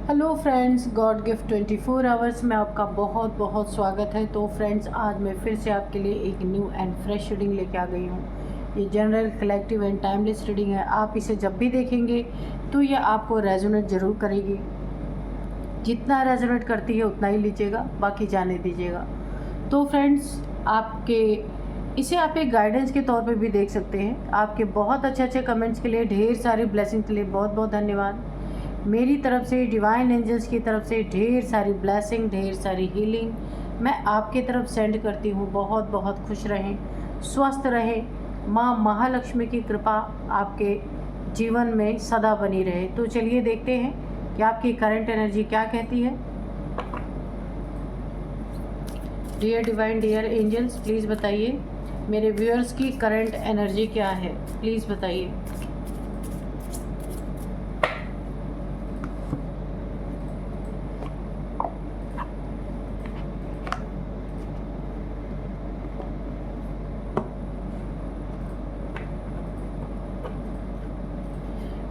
Hello friends, God gift 24 hours में आपका बहुत बहुत स्वागत है। तो फ्रेंड्स, आज मैं फिर से आपके लिए एक न्यू एंड फ्रेश रीडिंग लेके आ गई हूँ। ये general, collective and timeless reading है। आप इसे जब भी देखेंगे तो ये आपको रेजोनेट ज़रूर करेगी। जितना रेजोनेट करती है उतना ही लीजिएगा, बाकी जाने दीजिएगा। तो फ्रेंड्स, इसे आप एक गाइडेंस के तौर पे भी देख सकते हैं। आपके बहुत अच्छे अच्छे कमेंट्स के लिए, ढेर सारी ब्लेसिंग्स के लिए बहुत बहुत धन्यवाद। मेरी तरफ से, डिवाइन एंजल्स की तरफ से ढेर सारी ब्लेसिंग, ढेर सारी हीलिंग मैं आपकी तरफ सेंड करती हूँ। बहुत बहुत खुश रहें, स्वस्थ रहें। माँ महालक्ष्मी की कृपा आपके जीवन में सदा बनी रहे। तो चलिए देखते हैं कि आपकी करंट एनर्जी क्या कहती है। Dear divine, dear angels, please बताइए मेरे व्यूअर्स की करंट एनर्जी क्या है। प्लीज़ बताइए।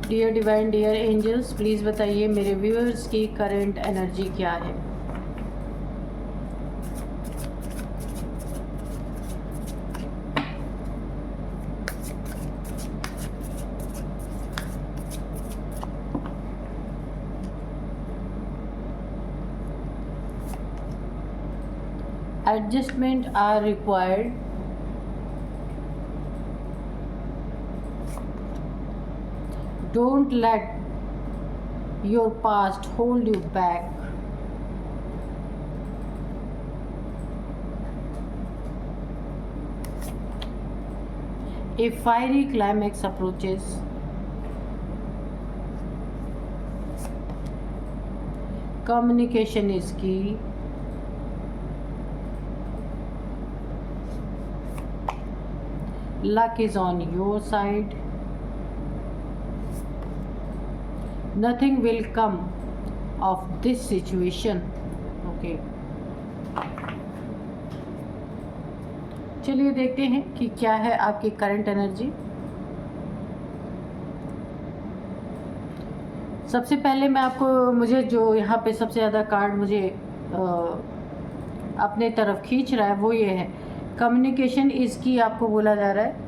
Dear divine, dear angels, please बताइए मेरे व्यूअर्स की करंट एनर्जी क्या है। Adjustment are required. Don't let your past hold you back. A fiery climax approaches. Communication is key. Luck is on your side. Nothing will come of this situation. Okay. चलिए देखते हैं कि क्या है आपकी current energy. सबसे पहले मुझे जो यहाँ पे सबसे ज़्यादा कार्ड मुझे अपने तरफ खींच रहा है वो ये है, कम्युनिकेशन इसकी आपको बोला जा रहा है।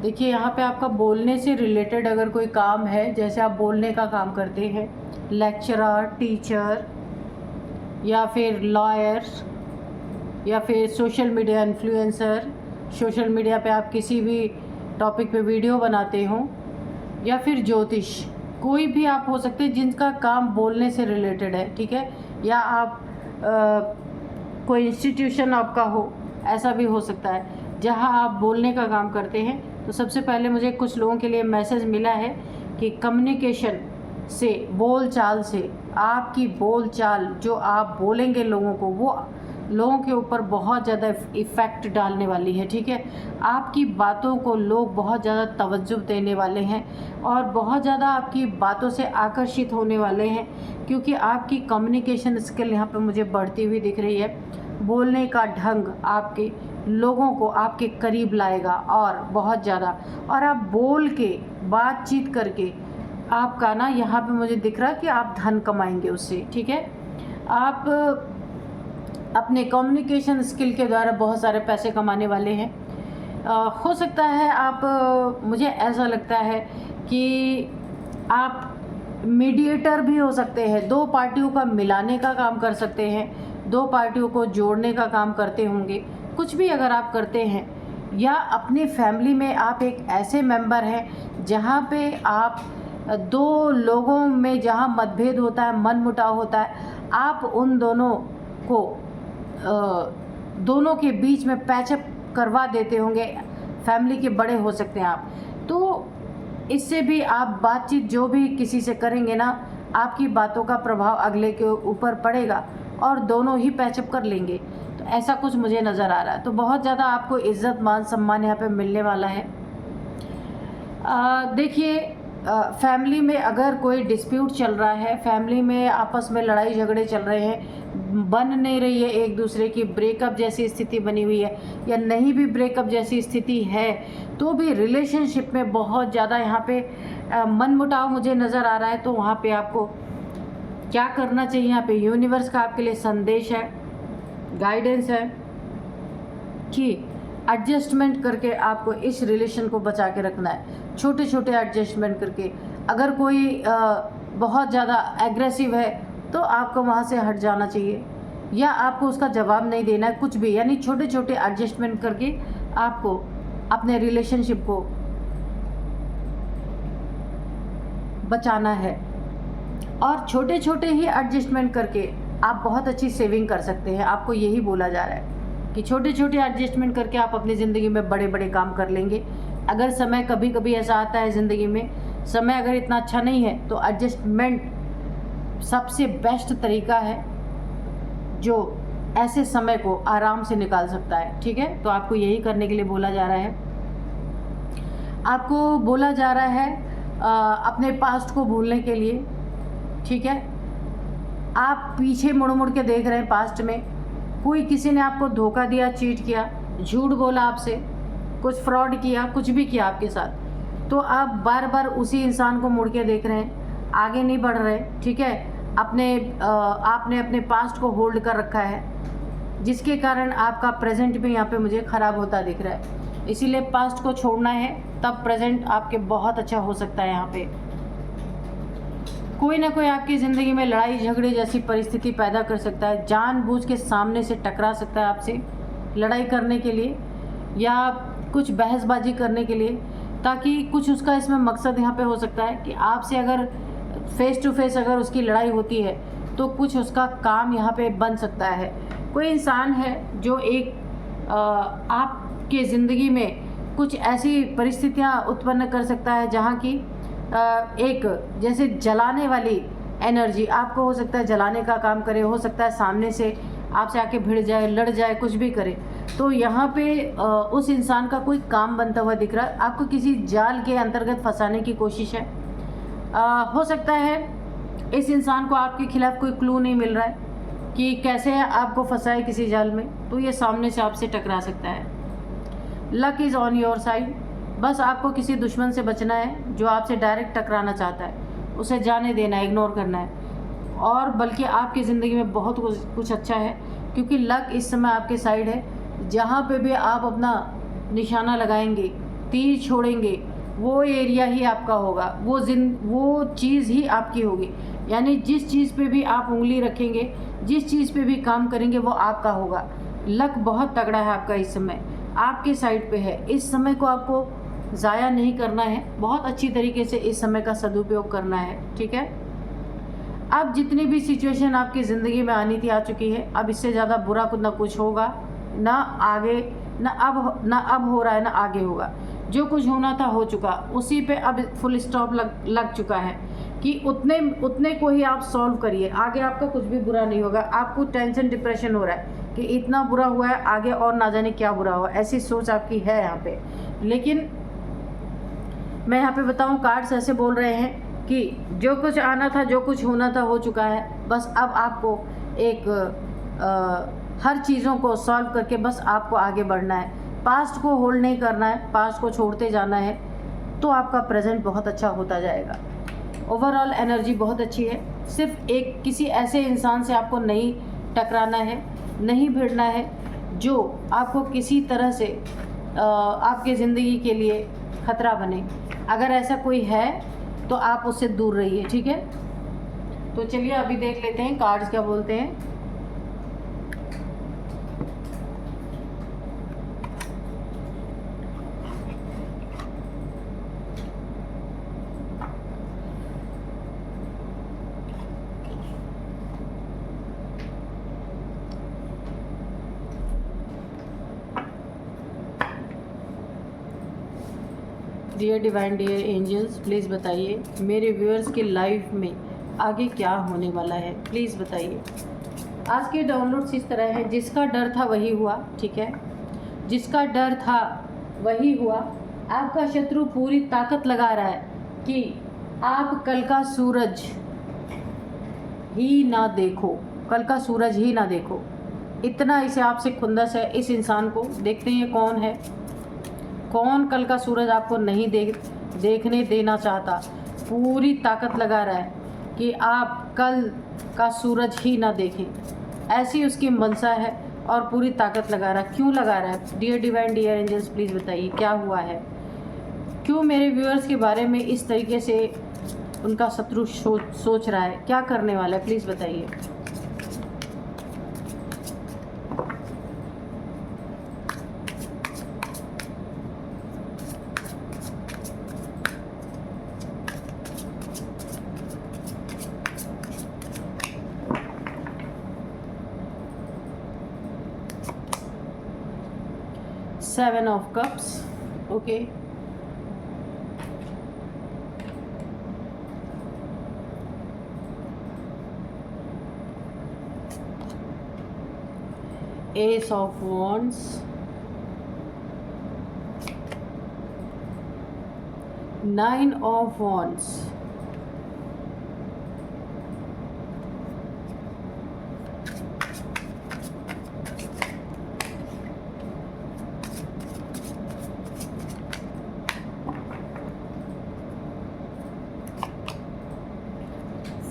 देखिए, यहाँ पे आपका बोलने से रिलेटेड अगर कोई काम है, जैसे आप बोलने का काम करते हैं, लेक्चरर, टीचर या फिर लॉयर या फिर social media influencer, social media पे आप किसी भी टॉपिक पे वीडियो बनाते हो, या फिर ज्योतिष, कोई भी आप हो सकते हैं जिनका काम बोलने से रिलेटेड है, ठीक है। या आप कोई इंस्टीट्यूशन आपका हो, ऐसा भी हो सकता है जहाँ आप बोलने का काम करते हैं। तो सबसे पहले मुझे कुछ लोगों के लिए मैसेज मिला है कि कम्युनिकेशन से, बोलचाल से, आपकी बोलचाल जो आप बोलेंगे लोगों को, वो लोगों के ऊपर बहुत ज़्यादा इफ़ेक्ट डालने वाली है, ठीक है। आपकी बातों को लोग बहुत ज़्यादा तवज्जो देने वाले हैं और बहुत ज़्यादा आपकी बातों से आकर्षित होने वाले हैं, क्योंकि आपकी कम्युनिकेशन स्किल यहाँ पे मुझे बढ़ती हुई दिख रही है। बोलने का ढंग आपके लोगों को आपके करीब लाएगा और बहुत ज़्यादा, और आप बोल के, बातचीत करके आपका ना यहाँ पे मुझे दिख रहा है कि आप धन कमाएंगे उससे, ठीक है। आप अपने कम्युनिकेशन स्किल के द्वारा बहुत सारे पैसे कमाने वाले हैं। हो सकता है आप, मुझे ऐसा लगता है कि आप मीडिएटर भी हो सकते हैं, दो पार्टियों का मिलाने का काम कर सकते हैं, दो पार्टियों को जोड़ने का काम करते होंगे। कुछ भी अगर आप करते हैं, या अपनी फैमिली में आप एक ऐसे मेंबर हैं जहाँ पे आप दो लोगों में जहाँ मतभेद होता है, मन मुटाव होता है, आप उन दोनों को दोनों के बीच में पैचअप करवा देते होंगे। फैमिली के बड़े हो सकते हैं आप, तो इससे भी आप बातचीत जो भी किसी से करेंगे ना, आपकी बातों का प्रभाव अगले के ऊपर पड़ेगा और दोनों ही पैचअप कर लेंगे। तो ऐसा कुछ मुझे नज़र आ रहा है। तो बहुत ज़्यादा आपको इज़्ज़त, मान सम्मान यहाँ पे मिलने वाला है। देखिए, फैमिली में अगर कोई डिस्प्यूट चल रहा है, फैमिली में आपस में लड़ाई झगड़े चल रहे हैं, बन नहीं रही है एक दूसरे की, ब्रेकअप जैसी स्थिति बनी हुई है, या नहीं भी ब्रेकअप जैसी स्थिति है, तो भी रिलेशनशिप में बहुत ज़्यादा यहाँ पे मनमुटाव मुझे नज़र आ रहा है। तो वहाँ पे आपको क्या करना चाहिए यहाँ पे। यूनिवर्स का आपके लिए संदेश है, गाइडेंस है कि एडजस्टमेंट करके आपको इस रिलेशन को बचा के रखना है, छोटे छोटे एडजस्टमेंट करके। अगर कोई बहुत ज़्यादा एग्रेसिव है तो आपको वहाँ से हट जाना चाहिए, या आपको उसका जवाब नहीं देना है, कुछ भी। यानी छोटे छोटे एडजस्टमेंट करके आपको अपने रिलेशनशिप को बचाना है। और छोटे छोटे ही एडजस्टमेंट करके आप बहुत अच्छी सेविंग कर सकते हैं। आपको यही बोला जा रहा है कि छोटे छोटे एडजस्टमेंट करके आप अपनी ज़िंदगी में बड़े बड़े काम कर लेंगे। अगर समय कभी कभी ऐसा आता है ज़िंदगी में, समय अगर इतना अच्छा नहीं है, तो एडजस्टमेंट सबसे बेस्ट तरीका है जो ऐसे समय को आराम से निकाल सकता है। ठीक है, तो आपको यही करने के लिए बोला जा रहा है। आपको बोला जा रहा है अपने पास्ट को भूलने के लिए। ठीक है, आप पीछे मुड़ मुड़ के देख रहे हैं पास्ट में, कोई किसी ने आपको धोखा दिया, चीट किया, झूठ बोला आपसे, कुछ फ्रॉड किया, कुछ भी किया आपके साथ, तो आप बार बार उसी इंसान को मुड़ के देख रहे हैं, आगे नहीं बढ़ रहे। ठीक है, आपने अपने पास्ट को होल्ड कर रखा है, जिसके कारण आपका प्रेजेंट भी यहाँ पे मुझे ख़राब होता दिख रहा है। इसीलिए पास्ट को छोड़ना है, तब प्रेजेंट आपके बहुत अच्छा हो सकता है। यहाँ पे कोई ना कोई आपकी ज़िंदगी में लड़ाई झगड़े जैसी परिस्थिति पैदा कर सकता है, जानबूझ के सामने से टकरा सकता है आपसे लड़ाई करने के लिए या कुछ बहसबाजी करने के लिए, ताकि कुछ उसका इसमें मकसद यहाँ पे हो सकता है कि आपसे अगर फेस टू फेस अगर उसकी लड़ाई होती है तो कुछ उसका काम यहाँ पे बन सकता है। कोई इंसान है जो एक आपके ज़िंदगी में कुछ ऐसी परिस्थितियाँ उत्पन्न कर सकता है जहाँ की एक जैसे जलाने वाली एनर्जी आपको हो सकता है जलाने का काम करे, हो सकता है सामने से आपसे आके भिड़ जाए, लड़ जाए, कुछ भी करे। तो यहाँ पे उस इंसान का कोई काम बनता हुआ दिख रहा है, आपको किसी जाल के अंतर्गत फंसाने की कोशिश है। हो सकता है इस इंसान को आपके खिलाफ कोई क्लू नहीं मिल रहा है कि कैसे आपको फंसाए किसी जाल में, तो ये सामने से आपसे टकरा सकता है। Luck is on your side. बस आपको किसी दुश्मन से बचना है जो आपसे डायरेक्ट टकराना चाहता है, उसे जाने देना है, इग्नोर करना है। और बल्कि आपकी ज़िंदगी में बहुत कुछ अच्छा है, क्योंकि लक इस समय आपके साइड है। जहाँ पे भी आप अपना निशाना लगाएंगे, तीर छोड़ेंगे, वो एरिया ही आपका होगा, वो चीज़ ही आपकी होगी। यानी जिस चीज़ पे भी आप उंगली रखेंगे, जिस चीज़ पे भी काम करेंगे, वो आपका होगा। लक बहुत तगड़ा है आपका, इस समय आपके साइड पे है। इस समय को आपको ज़ाया नहीं करना है, बहुत अच्छी तरीके से इस समय का सदुपयोग करना है। ठीक है, अब जितनी भी सिचुएशन आपकी ज़िंदगी में आनी थी आ चुकी है। अब इससे ज़्यादा बुरा कुछ ना कुछ होगा, ना आगे, ना अब हो रहा है, ना आगे होगा। जो कुछ होना था हो चुका, उसी पे अब फुल स्टॉप लग चुका है कि उतने को ही आप सॉल्व करिए। आगे आपका कुछ भी बुरा नहीं होगा। आपको टेंशन डिप्रेशन हो रहा है कि इतना बुरा हुआ है, आगे और ना जाने क्या बुरा हुआ, ऐसी सोच आपकी है यहाँ पे। लेकिन मैं यहाँ पे बताऊँ, कार्ड्स ऐसे बोल रहे हैं कि जो कुछ आना था, जो कुछ होना था हो चुका है। बस अब आपको एक हर चीज़ों को सॉल्व करके बस आपको आगे बढ़ना है। पास्ट को होल्ड नहीं करना है, पास्ट को छोड़ते जाना है, तो आपका प्रेजेंट बहुत अच्छा होता जाएगा। ओवरऑल एनर्जी बहुत अच्छी है। सिर्फ एक किसी ऐसे इंसान से आपको नहीं टकराना है, नहीं भिड़ना है जो आपको किसी तरह से आपके ज़िंदगी के लिए ख़तरा बने। अगर ऐसा कोई है तो आप उससे दूर रहिए। ठीक है, तो चलिए अभी देख लेते हैं कार्ड्स क्या बोलते हैं। Dear divine, dear angels, please बताइए मेरे व्यूअर्स की लाइफ में आगे क्या होने वाला है, प्लीज़ बताइए। आज के डाउनलोड्स इस तरह है, जिसका डर था वही हुआ। ठीक है, जिसका डर था वही हुआ। आपका शत्रु पूरी ताकत लगा रहा है कि आप कल का सूरज ही ना देखो, कल का सूरज ही ना देखो। इतना इसे आपसे खुंदस है। इस इंसान को देखते हैं कौन है, कौन कल का सूरज आपको नहीं देखने देना चाहता, पूरी ताकत लगा रहा है। कि आप कल का सूरज ही ना देखें, ऐसी उसकी मनसा है और पूरी ताकत लगा रहा है। क्यों लगा रहा है? Dear divine, dear angels, please बताइए क्या हुआ है, क्यों मेरे व्यूअर्स के बारे में इस तरीके से उनका शत्रु सोच रहा है, क्या करने वाला है, प्लीज़ बताइए। Seven of Cups, okay. Ace of Wands, Nine of Wands,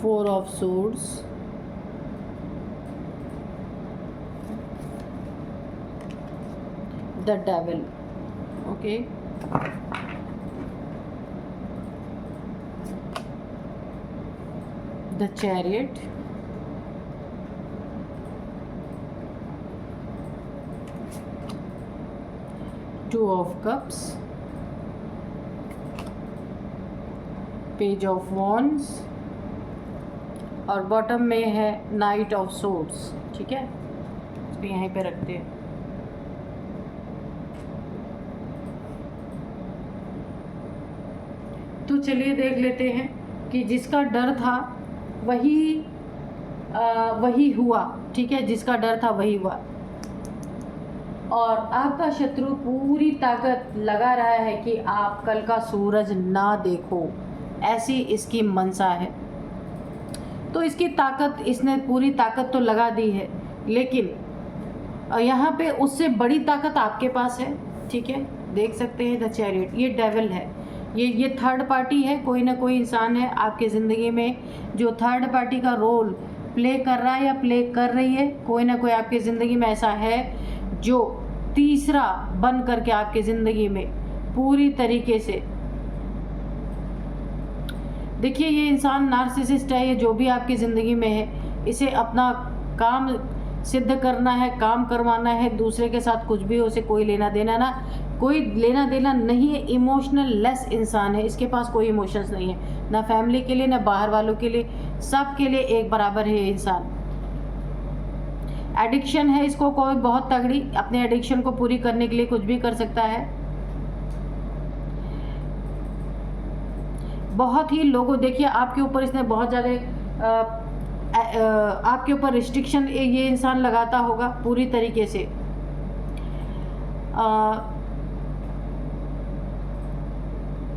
Four of Swords, the Devil, okay. The Chariot, Two of Cups, Page of Wands और बॉटम में है नाइट ऑफ सोर्ड्स। ठीक है, इसको यहीं पे रखते हैं। तो चलिए देख लेते हैं कि जिसका डर था वही हुआ। ठीक है, जिसका डर था वही हुआ और आपका शत्रु पूरी ताकत लगा रहा है कि आप कल का सूरज ना देखो, ऐसी इसकी मनसा है। तो इसकी ताकत, इसने पूरी ताकत तो लगा दी है, लेकिन यहाँ पे उससे बड़ी ताकत आपके पास है। ठीक है, देख सकते हैं द चैरियट, ये डेविल है, ये थर्ड पार्टी है। कोई ना कोई इंसान है आपके ज़िंदगी में जो थर्ड पार्टी का रोल प्ले कर रहा है या प्ले कर रही है। कोई ना कोई आपकी ज़िंदगी में ऐसा है जो तीसरा बन करके आपकी ज़िंदगी में पूरी तरीके से, देखिए ये इंसान नार्सिसिस्ट है, ये जो भी आपकी ज़िंदगी में है, इसे अपना काम सिद्ध करना है, काम करवाना है, दूसरे के साथ कुछ भी हो, उसे कोई लेना देना नहीं है। इमोशनल लेस इंसान है, इसके पास कोई इमोशंस नहीं है, ना फैमिली के लिए ना बाहर वालों के लिए, सब के लिए एक बराबर है ये इंसान। एडिक्शन है इसको कोई बहुत तगड़ी, अपने एडिक्शन को पूरी करने के लिए कुछ भी कर सकता है। बहुत ही लोगों, देखिए आपके ऊपर इसने बहुत ज़्यादा आपके ऊपर रिस्ट्रिक्शन ये इंसान लगाता होगा पूरी तरीके से।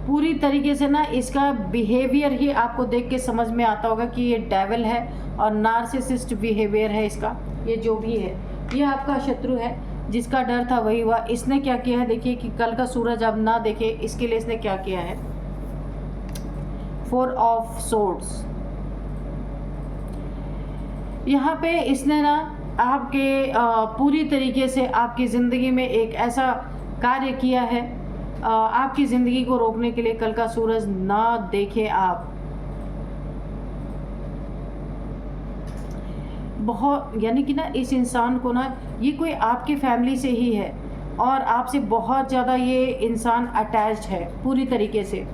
पूरी तरीके से ना इसका बिहेवियर ही आपको देख के समझ में आता होगा कि ये डेविल है और नार्सिसिस्ट बिहेवियर है इसका। ये जो भी है, ये आपका शत्रु है, जिसका डर था वही हुआ। इसने क्या किया है, देखिए कि कल का सूरज अब ना देखे, इसके लिए इसने क्या किया है। फोर ऑफ सोर्ड्स, यहाँ पे इसने ना आपके पूरी तरीके से आपकी ज़िंदगी में एक ऐसा कार्य किया है आपकी ज़िंदगी को रोकने के लिए, कल का सूरज ना देखे आप। बहुत, यानी कि ना इस इंसान को ना, ये कोई आपकी फैमिली से ही है और आपसे बहुत ज़्यादा ये इंसान अटैच्ड है पूरी तरीके से।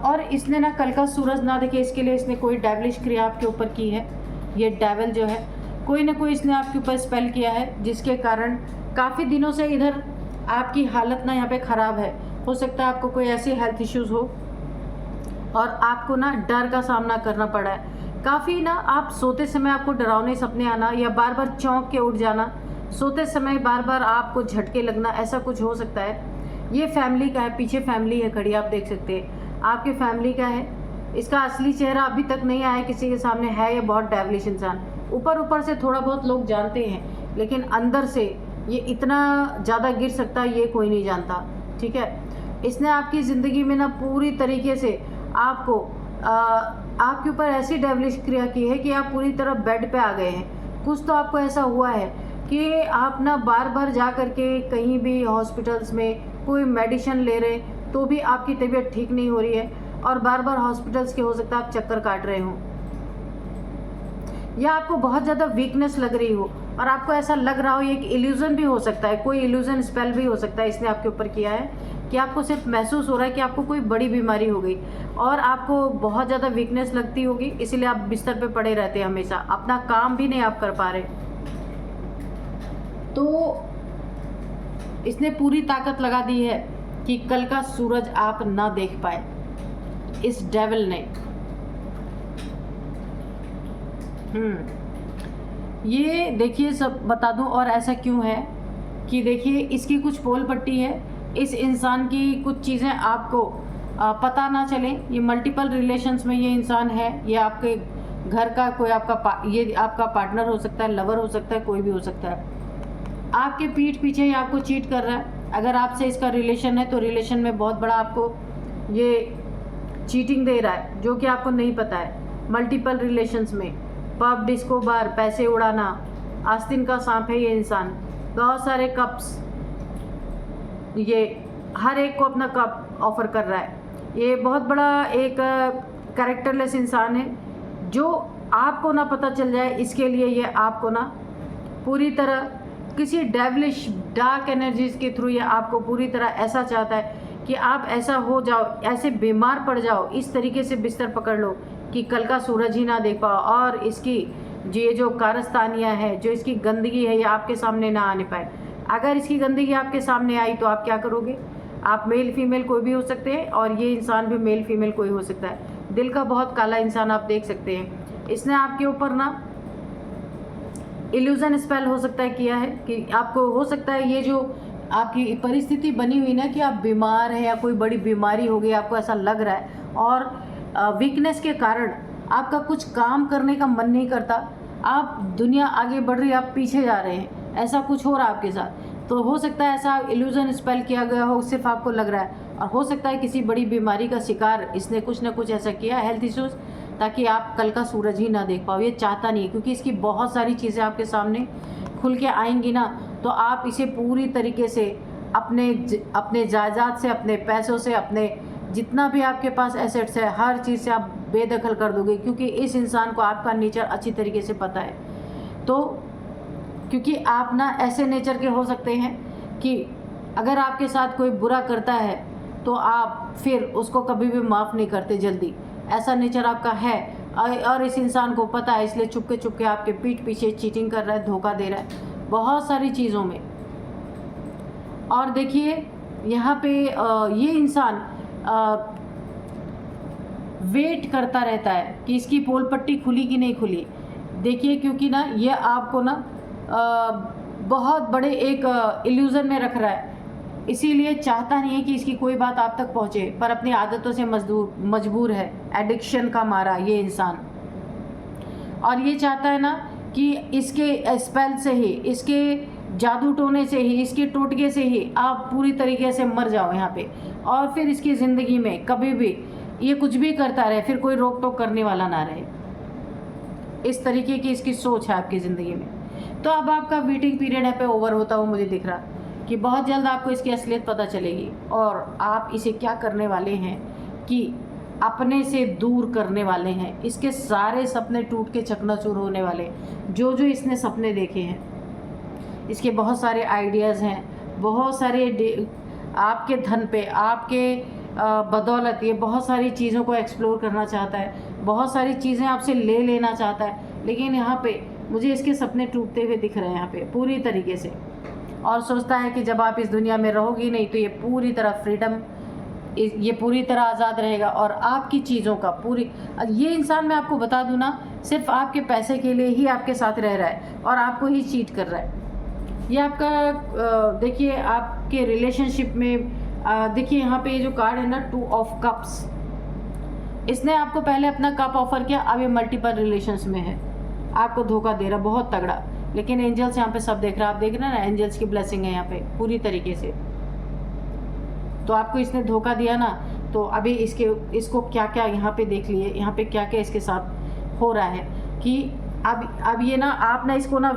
और इसने ना कल का सूरज ना देखे, इसके लिए इसने कोई डेविलिश क्रिया आपके ऊपर की है। ये डेविल जो है, कोई ना कोई इसने आपके ऊपर स्पेल किया है, जिसके कारण काफ़ी दिनों से इधर आपकी हालत ना यहाँ पे ख़राब है। हो सकता है आपको कोई ऐसी हेल्थ इश्यूज़ हो और आपको ना डर का सामना करना पड़ा है काफ़ी ना। आप सोते समय आपको डरावने सपने आना या बार बार चौंक के उठ जाना, सोते समय बार बार आपको झटके लगना, ऐसा कुछ हो सकता है। ये फैमिली का है, पीछे फैमिली है खड़ी, आप देख सकते हैं आपके फैमिली का है। इसका असली चेहरा अभी तक नहीं आया किसी के सामने, है ये बहुत डेविलिश इंसान। ऊपर से थोड़ा बहुत लोग जानते हैं, लेकिन अंदर से ये इतना ज़्यादा गिर सकता है ये कोई नहीं जानता। ठीक है, इसने आपकी ज़िंदगी में ना पूरी तरीके से आपको आपके ऊपर ऐसी डेविलिश क्रिया की है कि आप पूरी तरह बेड पे आ गए हैं। कुछ तो आपको ऐसा हुआ है कि आप ना बार बार जा कर के कहीं भी हॉस्पिटल्स में कोई मेडिसिन ले रहे तो भी आपकी तबीयत ठीक नहीं हो रही है, और बार बार हॉस्पिटल्स के हो सकता है आप चक्कर काट रहे हो, या आपको बहुत ज़्यादा वीकनेस लग रही हो और आपको ऐसा लग रहा हो, ये एक इल्यूजन भी हो सकता है, कोई इल्यूजन स्पेल भी हो सकता है इसने आपके ऊपर किया है कि आपको सिर्फ महसूस हो रहा है कि आपको कोई बड़ी बीमारी हो गई और आपको बहुत ज़्यादा वीकनेस लगती होगी, इसीलिए आप बिस्तर पे पड़े रहते हैं हमेशा, अपना काम भी नहीं आप कर पा रहे। तो इसने पूरी ताकत लगा दी है कि कल का सूरज आप ना देख पाए, इस डेविल ने। ये देखिए, सब बता दूं और ऐसा क्यों है कि देखिए इसकी कुछ पोल पट्टी है, इस इंसान की कुछ चीज़ें आपको पता ना चले। ये मल्टीपल रिलेशंस में ये इंसान है, ये आपके घर का कोई ये आपका पार्टनर हो सकता है, लवर हो सकता है, कोई भी हो सकता है। आपके पीठ पीछे ही आपको चीट कर रहा है। अगर आपसे इसका रिलेशन है तो रिलेशन में बहुत बड़ा आपको ये चीटिंग दे रहा है जो कि आपको नहीं पता है। मल्टीपल रिलेशंस में पब, डिस्को, बार, पैसे उड़ाना, आस्तीन का सांप है ये इंसान। बहुत सारे कप्स, ये हर एक को अपना कप ऑफर कर रहा है। ये बहुत बड़ा एक कैरेक्टरलेस इंसान है जो आपको ना पता चल जाए, इसके लिए ये आपको ना पूरी तरह किसी डेविलिश डार्क एनर्जीज के थ्रू ये आपको पूरी तरह ऐसा चाहता है कि आप ऐसा हो जाओ, ऐसे बीमार पड़ जाओ, इस तरीके से बिस्तर पकड़ लो कि कल का सूरज ही ना देख पाओ, और इसकी ये जो कारस्तानियाँ है, जो इसकी गंदगी है, ये आपके सामने ना आने पाए। अगर इसकी गंदगी आपके सामने आई तो आप क्या करोगे? आप मेल फीमेल कोई भी हो सकते हैं, और ये इंसान भी मेल फीमेल कोई हो सकता है। दिल का बहुत काला इंसान आप देख सकते हैं। इसने आपके ऊपर ना इल्यूजन स्पेल हो सकता है किया है कि आपको हो सकता है ये जो आपकी परिस्थिति बनी हुई ना कि आप बीमार हैं या कोई बड़ी बीमारी हो गई, आपको ऐसा लग रहा है, और वीकनेस के कारण आपका कुछ काम करने का मन नहीं करता, आप दुनिया आगे बढ़ रही है, आप पीछे जा रहे हैं, ऐसा कुछ हो रहा है आपके साथ। तो हो सकता है ऐसा इल्यूजन स्पेल किया गया हो, सिर्फ आपको लग रहा है, और हो सकता है किसी बड़ी बीमारी का शिकार इसने कुछ ना कुछ ऐसा किया, हेल्थ इश्यूज, ताकि आप कल का सूरज ही ना देख पाओ। ये चाहता नहीं है, क्योंकि इसकी बहुत सारी चीज़ें आपके सामने खुल के आएंगी ना, तो आप इसे पूरी तरीके से अपने जायदाद से, अपने पैसों से, अपने जितना भी आपके पास एसेट्स है, हर चीज़ से आप बेदखल कर दोगे, क्योंकि इस इंसान को आपका नेचर अच्छी तरीके से पता है। तो क्योंकि आप ना ऐसे नेचर के हो सकते हैं कि अगर आपके साथ कोई बुरा करता है तो आप फिर उसको कभी भी माफ़ नहीं करते जल्दी, ऐसा नेचर आपका है। और इस इंसान को पता है, इसलिए चुपके आपके पीठ पीछे चीटिंग कर रहा है, धोखा दे रहा है बहुत सारी चीज़ों में। और देखिए यहाँ पे ये इंसान वेट करता रहता है कि इसकी पोल पट्टी खुली कि नहीं खुली। देखिए, क्योंकि ना ये आपको ना बहुत बड़े एक इल्यूज़न में रख रहा है, इसीलिए चाहता नहीं है कि इसकी कोई बात आप तक पहुँचे, पर अपनी आदतों से मजबूर है, एडिक्शन का मारा ये इंसान। और ये चाहता है ना कि इसके स्पेल से ही, इसके जादू टोने से ही, इसके टोटके से ही आप पूरी तरीके से मर जाओ यहाँ पे, और फिर इसकी ज़िंदगी में कभी भी ये कुछ भी करता रहे, फिर कोई रोक टोक करने वाला ना रहे। इस तरीके की इसकी सोच है आपकी ज़िंदगी में। तो अब आपका वेटिंग पीरियड है पे ओवर होता हुआ मुझे दिख रहा कि बहुत जल्द आपको इसकी असलियत पता चलेगी, और आप इसे क्या करने वाले हैं कि अपने से दूर करने वाले हैं। इसके सारे सपने टूट के चकनाचूर होने वाले, जो इसने सपने देखे हैं। इसके बहुत सारे आइडियाज़ हैं, बहुत सारे आपके धन पे, आपके बदौलत ये बहुत सारी चीज़ों को एक्सप्लोर करना चाहता है, बहुत सारी चीज़ें आपसे ले लेना चाहता है। लेकिन यहाँ पे मुझे इसके सपने टूटते हुए दिख रहे हैं यहाँ पे पूरी तरीके से, और सोचता है कि जब आप इस दुनिया में रहोगी नहीं तो ये पूरी तरह फ्रीडम, ये पूरी तरह आज़ाद रहेगा, और आपकी चीज़ों का ये इंसान, मैं आपको बता दूं ना, सिर्फ आपके पैसे के लिए ही आपके साथ रह रहा है और आपको ही चीट कर रहा है। ये आपका देखिए आपके रिलेशनशिप में देखिए यहाँ पे ये जो कार्ड है ना, 2 ऑफ कप्स, इसने आपको पहले अपना कप ऑफर किया, अब ये मल्टीपल रिलेशंस में है, आपको धोखा दे रहा बहुत तगड़ा। लेकिन एंजल्स यहाँ पे सब देख रहा है, आप देख रहे हैं ना, एंजल्स की ब्लेसिंग है यहाँ पे पूरी तरीके से। तो आपको इसने धोखा दिया ना, तो अभी इसको क्या क्या यहाँ पे देख लिए, यहाँ पे क्या क्या इसके साथ हो रहा है कि अब ये ना आप ना इसको ना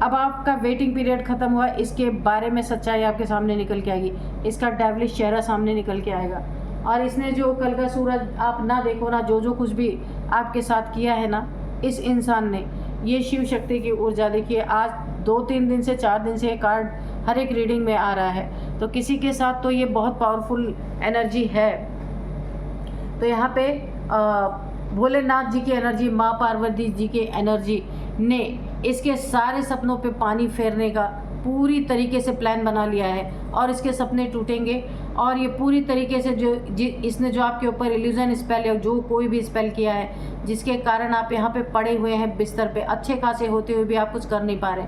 अब आपका वेटिंग पीरियड ख़त्म हुआ, इसके बारे में सच्चाई आपके सामने निकल के आएगी, इसका डेविलिश चेहरा सामने निकल के आएगा। और इसने जो कल का सूरज आप ना देखो ना, जो कुछ भी आपके साथ किया है ना इस इंसान ने, ये शिव शक्ति की ऊर्जा देखिए आज 2-3 दिन से 4 दिन से ये कार्ड हर एक रीडिंग में आ रहा है। तो किसी के साथ तो ये बहुत पावरफुल एनर्जी है। तो यहाँ पे भोलेनाथ जी की एनर्जी, माँ पार्वती जी की एनर्जी ने इसके सारे सपनों पे पानी फेरने का पूरी तरीके से प्लान बना लिया है और इसके सपने टूटेंगे। और ये पूरी तरीके से इसने जो आपके ऊपर इल्यूजन स्पेल या जो कोई भी स्पेल किया है, जिसके कारण आप यहाँ पे पड़े हुए हैं बिस्तर पे अच्छे खासे होते हुए भी आप कुछ कर नहीं पा रहे,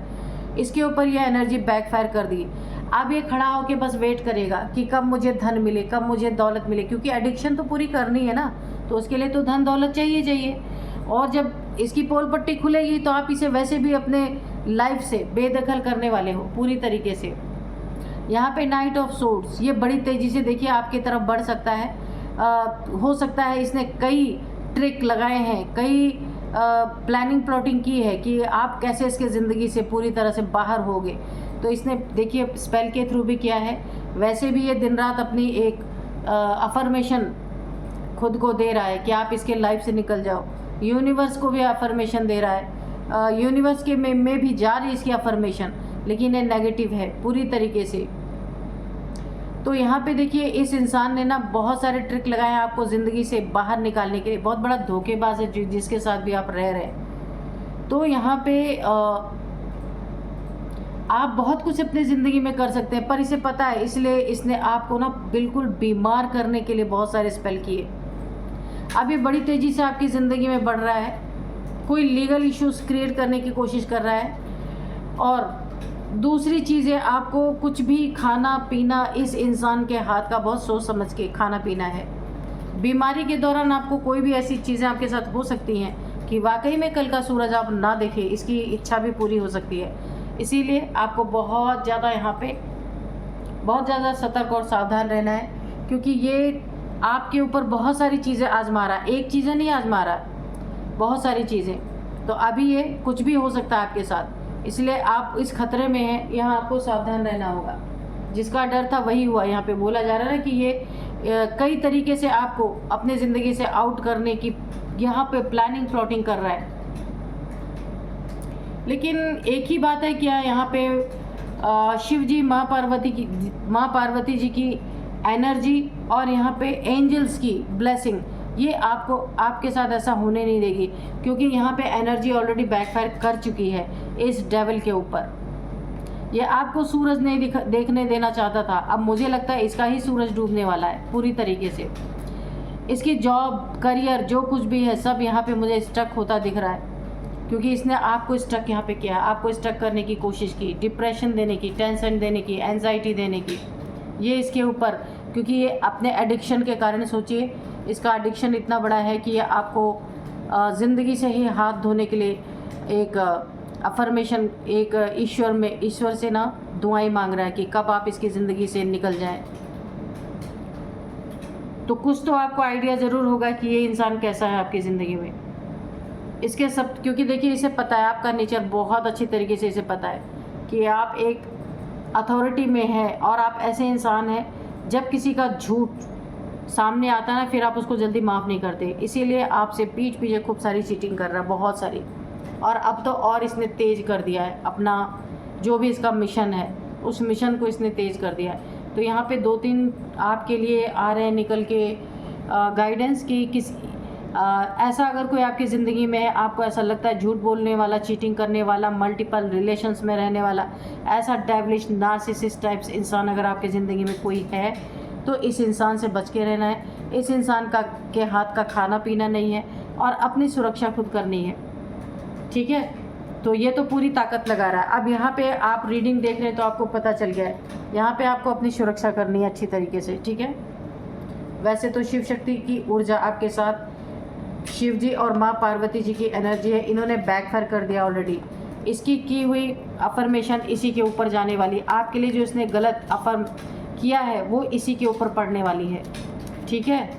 इसके ऊपर यह एनर्जी बैकफायर कर दी। अब ये खड़ा होकर बस वेट करेगा कि कब मुझे धन मिले, कब मुझे दौलत मिले, क्योंकि एडिक्शन तो पूरी करनी है ना, तो उसके लिए तो धन दौलत चाहिए। और जब इसकी पोल पट्टी खुलेगी तो आप इसे वैसे भी अपने लाइफ से बेदखल करने वाले हो पूरी तरीके से। यहाँ पे नाइट ऑफ सोर्ड्स ये बड़ी तेज़ी से देखिए आपकी तरफ बढ़ सकता है। हो सकता है इसने कई ट्रिक लगाए हैं, कई प्लानिंग प्लॉटिंग की है कि आप कैसे इसके ज़िंदगी से पूरी तरह से बाहर होगे। तो इसने देखिए स्पेल के थ्रू भी किया है, वैसे भी ये दिन रात अपनी एक अफर्मेशन खुद को दे रहा है कि आप इसके लाइफ से निकल जाओ। यूनिवर्स को भी अफर्मेशन दे रहा है, यूनिवर्स के में भी जा रही है इसकी अफर्मेशन, लेकिन ये नेगेटिव है पूरी तरीके से। तो यहाँ पे देखिए इस इंसान ने ना बहुत सारे ट्रिक लगाए हैं आपको ज़िंदगी से बाहर निकालने के लिए। बहुत बड़ा धोखेबाज है जिसके साथ भी आप रह रहे हैं। तो यहाँ पे आप बहुत कुछ अपनी ज़िंदगी में कर सकते हैं, पर इसे पता है, इसलिए इसने आपको ना बिल्कुल बीमार करने के लिए बहुत सारे स्पेल किए। अब ये बड़ी तेज़ी से आपकी ज़िंदगी में बढ़ रहा है, कोई लीगल इश्यूज क्रिएट करने की कोशिश कर रहा है। और दूसरी चीज़ें, आपको कुछ भी खाना पीना इस इंसान के हाथ का बहुत सोच समझ के खाना पीना है। बीमारी के दौरान आपको कोई भी ऐसी चीज़ें आपके साथ हो सकती हैं कि वाकई में कल का सूरज आप ना देखें, इसकी इच्छा भी पूरी हो सकती है। इसीलिए आपको बहुत ज़्यादा यहाँ पे बहुत ज़्यादा सतर्क और सावधान रहना है, क्योंकि ये आपके ऊपर बहुत सारी चीज़ें आजमा रहा है, एक चीज़ें नहीं आजमा रहा, बहुत सारी चीज़ें। तो अभी ये कुछ भी हो सकता है आपके साथ, इसलिए आप इस खतरे में हैं, यहाँ आपको सावधान रहना होगा। जिसका डर था वही हुआ। यहाँ पे बोला जा रहा है कि ये कई तरीके से आपको अपने ज़िंदगी से आउट करने की यहाँ पे प्लानिंग प्लॉटिंग कर रहा है। लेकिन एक ही बात है क्या, यहाँ पे शिव जी माँ पार्वती जी की एनर्जी और यहाँ पे एंजल्स की ब्लेसिंग ये आपको आपके साथ ऐसा होने नहीं देगी, क्योंकि यहाँ पे एनर्जी ऑलरेडी बैकफायर कर चुकी है इस डेविल के ऊपर। ये आपको सूरज नहीं देखने देना चाहता था, अब मुझे लगता है इसका ही सूरज डूबने वाला है पूरी तरीके से। इसकी जॉब करियर जो कुछ भी है सब यहाँ पे मुझे स्टक होता दिख रहा है, क्योंकि इसने आपको स्टक यहाँ पे किया, आपको स्टक करने की कोशिश की, डिप्रेशन देने की, टेंशन देने की, एंजाइटी देने की, ये इसके ऊपर। क्योंकि ये अपने एडिक्शन के कारण, सोचिए इसका एडिक्शन इतना बड़ा है कि ये आपको ज़िंदगी से ही हाथ धोने के लिए एक अफर्मेशन, एक ईश्वर से ना दुआएं मांग रहा है कि कब आप इसकी ज़िंदगी से निकल जाएं। तो कुछ तो आपको आइडिया ज़रूर होगा कि ये इंसान कैसा है आपकी ज़िंदगी में। इसके सब, क्योंकि देखिए इसे पता है आपका नेचर बहुत अच्छी तरीके से, इसे पता है कि आप एक अथॉरिटी में हैं और आप ऐसे इंसान हैं जब किसी का झूठ सामने आता है ना, फिर आप उसको जल्दी माफ़ नहीं करते। इसीलिए आपसे पीठ पीछे खूब सारी चीटिंग कर रहा है, बहुत सारी। और अब तो और इसने तेज़ कर दिया है अपना जो भी इसका मिशन है, उस मिशन को इसने तेज़ कर दिया है। तो यहाँ पे 2-3 आपके लिए आ रहे हैं निकल के गाइडेंस की ऐसा अगर कोई आपकी ज़िंदगी में है, आपको ऐसा लगता है झूठ बोलने वाला, चीटिंग करने वाला, मल्टीपल रिलेशंस में रहने वाला, ऐसा डेविलिश नार्सिसिस्ट टाइप्स इंसान अगर आपकी ज़िंदगी में कोई है, तो इस इंसान से बच के रहना है। इस इंसान के हाथ का खाना पीना नहीं है और अपनी सुरक्षा खुद करनी है, ठीक है। तो ये तो पूरी ताकत लगा रहा है। अब यहाँ पे आप रीडिंग देख रहे हैं तो आपको पता चल गया है, यहाँ पे आपको अपनी सुरक्षा करनी है अच्छी तरीके से, ठीक है। वैसे तो शिव शक्ति की ऊर्जा आपके साथ, शिव जी और माँ पार्वती जी की एनर्जी है, इन्होंने बैकफायर कर दिया ऑलरेडी। इसकी की हुई अफर्मेशन इसी के ऊपर जाने वाली, आपके लिए जो इसने गलत अफर्म किया है वो इसी के ऊपर पड़ने वाली है। ठीक है,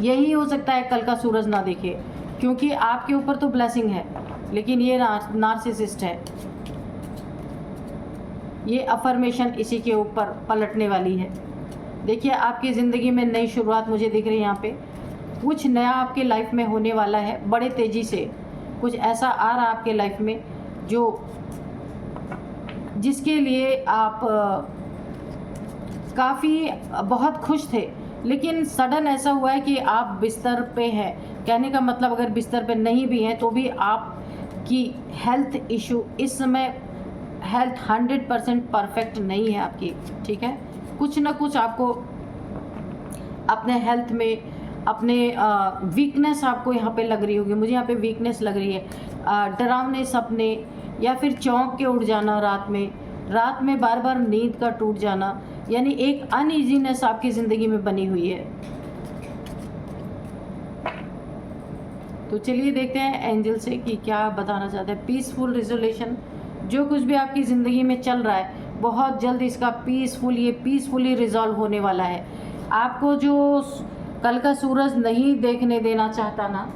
यही हो सकता है कल का सूरज ना देखे, क्योंकि आपके ऊपर तो ब्लेसिंग है, लेकिन ये नार्सिसिस्ट है। ये अफर्मेशन इसी के ऊपर पलटने वाली है। देखिए, आपकी ज़िंदगी में नई शुरुआत मुझे दिख रही है। यहाँ पे कुछ नया आपके लाइफ में होने वाला है, बड़े तेज़ी से कुछ ऐसा आ रहा है आपके लाइफ में जिसके लिए आप काफ़ी बहुत खुश थे, लेकिन सडन ऐसा हुआ है कि आप बिस्तर पे हैं। कहने का मतलब, अगर बिस्तर पे नहीं भी हैं तो भी आपकी हेल्थ इशू इस समय, हेल्थ 100% परफेक्ट नहीं है आपकी, ठीक है। कुछ ना कुछ आपको अपने हेल्थ में, अपने वीकनेस आपको यहाँ पे लग रही होगी। मुझे यहाँ पे वीकनेस लग रही है, डरावने सपने, या फिर चौंक के उठ जाना रात में बार बार नींद का टूट जाना, यानी एक अनईजीनेस आपकी ज़िंदगी में बनी हुई है। तो चलिए देखते हैं एंजल से कि क्या बताना चाहते हैं। पीसफुल रिजोल्यूशन, जो कुछ भी आपकी ज़िंदगी में चल रहा है बहुत जल्द इसका पीसफुली रिजॉल्व होने वाला है। आपको जो कल का सूरज नहीं देखने देना चाहता ना,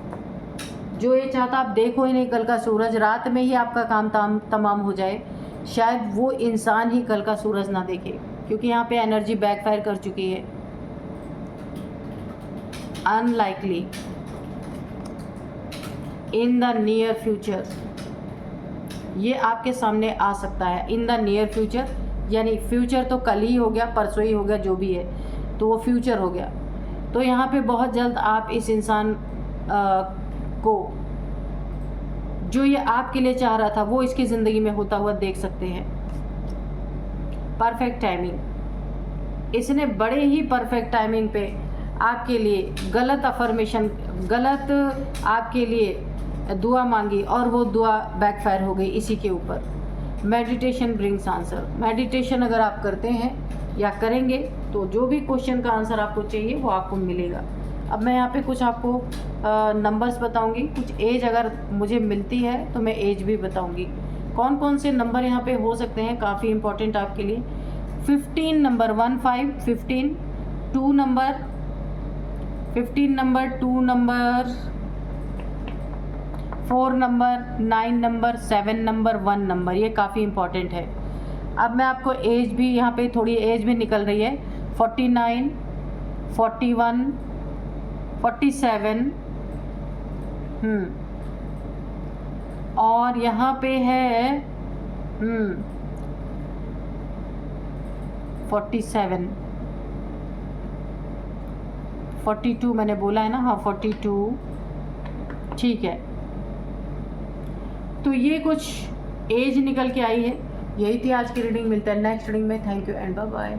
जो ये चाहता आप देखो ही नहीं कल का सूरज, रात में ही आपका काम तमाम हो जाए, शायद वो इंसान ही कल का सूरज ना देखे, क्योंकि यहाँ पे एनर्जी बैकफायर कर चुकी है। Unlikely in the near future, ये आपके सामने आ सकता है। इन द नियर फ्यूचर यानी फ्यूचर तो कल ही हो गया, परसों ही हो गया, जो भी है, तो वो फ्यूचर हो गया। तो यहाँ पे बहुत जल्द आप इस इंसान को, जो ये आपके लिए चाह रहा था, वो इसकी ज़िंदगी में होता हुआ देख सकते हैं। परफेक्ट टाइमिंग, इसने बड़े ही परफेक्ट टाइमिंग पे आपके लिए गलत अफर्मेशन, गलत आपके लिए दुआ मांगी और वो दुआ बैकफायर हो गई इसी के ऊपर। Meditation brings answer. मेडिटेशन अगर आप करते हैं या करेंगे तो जो भी क्वेश्चन का आंसर आपको चाहिए वो आपको मिलेगा। अब मैं यहाँ पे कुछ आपको नंबर्स बताऊंगी, कुछ एज अगर मुझे मिलती है तो मैं एज भी बताऊंगी। कौन कौन से नंबर यहाँ पे हो सकते हैं, काफ़ी इंपॉर्टेंट आपके लिए। 15 number, 15, 15, 2 number, 15 number, 2 number, 4 number, 9 number, 7 number, 1 number, ये काफ़ी इंपॉर्टेंट है। अब मैं आपको एज भी, यहाँ पे थोड़ी एज भी निकल रही है। 49, 41, 47, और यहाँ पे है 47, 42 मैंने बोला है ना, हाँ 42, ठीक है। तो ये कुछ एज निकल के आई है। यही थी आज की रीडिंग। मिलता है नेक्स्ट रीडिंग में। Thank you and bye bye.